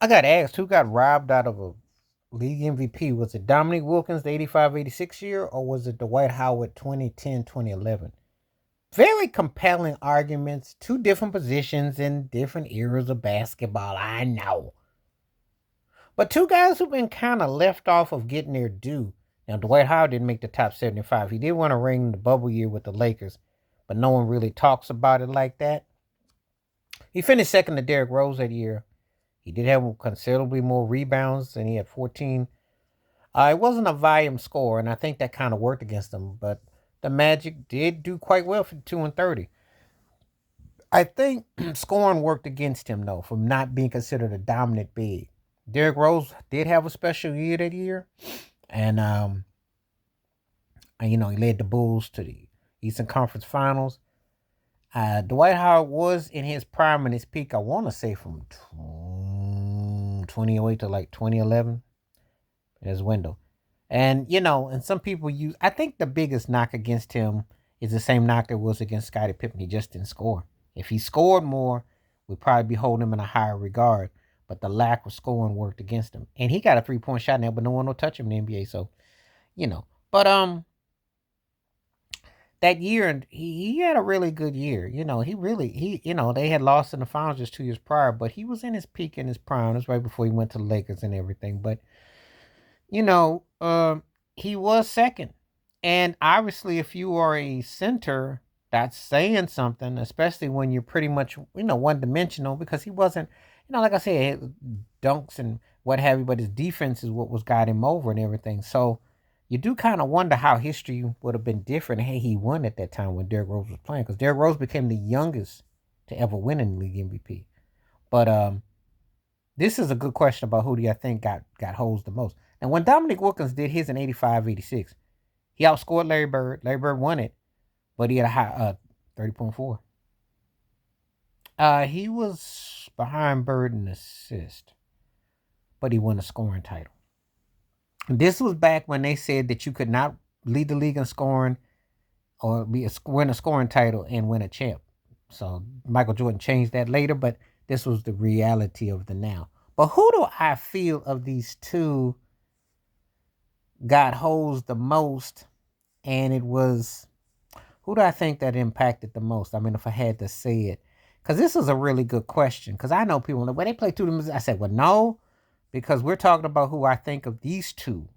I got asked who got robbed out of a league MVP. Was it Dominique Wilkins, the 85-86 year, or was it Dwight Howard 2010-2011? Very compelling arguments, two different positions in different eras of basketball, I know. But two guys who've been kind of left off of getting their due. Now, Dwight Howard didn't make the top 75. He did win a ring in the bubble year with the Lakers, but no one really talks about it like that. He finished second to Derrick Rose that year. He did have considerably more rebounds, and he had 14. It wasn't a volume score, and I think that kind of worked against him, but the Magic did do quite well for 2 and 30. I think scoring worked against him, though, from not being considered a dominant big. Derrick Rose did have a special year that year, and he led the Bulls to the Eastern Conference Finals. Dwight Howard was in his prime and his peak, I want to say from 2008 to like 2011, in his window. And some people I think the biggest knock against him is the same knock there was against Scottie Pippen. He just didn't score. If he scored more, we'd probably be holding him in a higher regard. But the lack of scoring worked against him. And he got a 3-point shot now, but no one will touch him in the NBA. So, you know. But that year, and he had a really good year. They had lost in the finals just 2 years prior, but he was in his peak, in his prime. It was right before he went to the Lakers and everything. But he was second. And obviously, if you are a center, that's saying something, especially when you're pretty much, one dimensional, because he wasn't, like I said, dunks and what have you, but his defense is what was got him over and everything. So you do kind of wonder how history would have been different had he won at that time when Derrick Rose was playing, because Derrick Rose became the youngest to ever win in the league MVP. But this is a good question about who do you think got hosed the most. And when Dominique Wilkins did his in 85-86, he outscored Larry Bird. Larry Bird won it, but he had a high 30.4. He was behind Bird in assist, but he won a scoring title. This was back when they said that you could not lead the league in scoring or win a scoring title and win a champ. So Michael Jordan changed that later, but this was the reality of the now. But who do I feel of these two got hosed the most? And it was, who do I think that impacted the most? I mean, if I had to say it, because this is a really good question. Because I know people, when they play two of them, I said, well, no, because we're talking about who I think of these two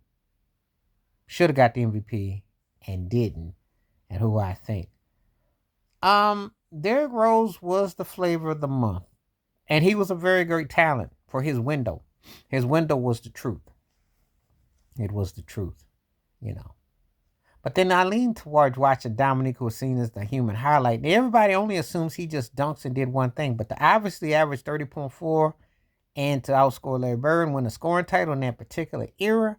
should have got the MVP and didn't, and who I think. Derrick Rose was the flavor of the month, and he was a very great talent for his window. His window was the truth. It was the truth. But then I lean towards watching Dominique, who was seen as the human highlight. And everybody only assumes he just dunks and did one thing, but to obviously average 30.4 and to outscore Larry Bird and win a scoring title in that particular era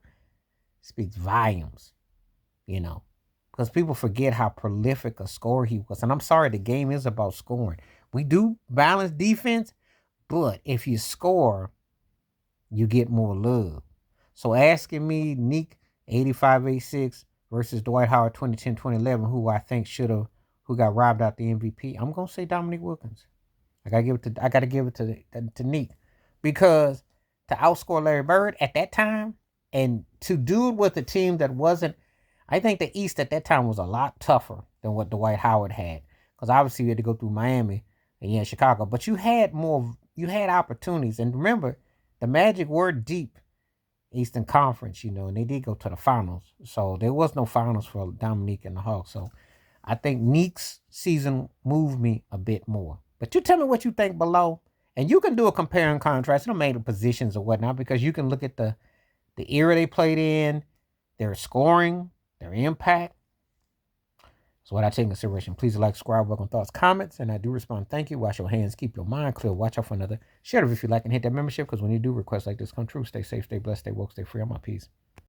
speaks volumes, because people forget how prolific a scorer he was. And I'm sorry, the game is about scoring. We do balance defense, but if you score, you get more love. So asking me, Neek 85-86 versus Dwight Howard 2010-2011, who I think who got robbed out the MVP, I'm gonna say Dominique Wilkins. I gotta give it to Neek, because to outscore Larry Bird at that time and to do it with a team that wasn't, I think the East at that time was a lot tougher than what Dwight Howard had, because obviously you had to go through Miami and Chicago, but you had opportunities. And remember, the Magic were deep Eastern Conference, and they did go to the finals. So there was no finals for Dominique and the Hawks. So I think Neek's season moved me a bit more. But you tell me what you think below. And you can do a compare and contrast. You don't make the positions or whatnot, because you can look at the era they played in, their scoring, their impact. So what I take in consideration. Please like, subscribe, welcome thoughts, comments, and I do respond. Thank you. Wash your hands, keep your mind clear. Watch out for another. Share it if you like, and hit that membership, because when you do requests like this come true, stay safe, stay blessed, stay woke, stay free. I'm my peace.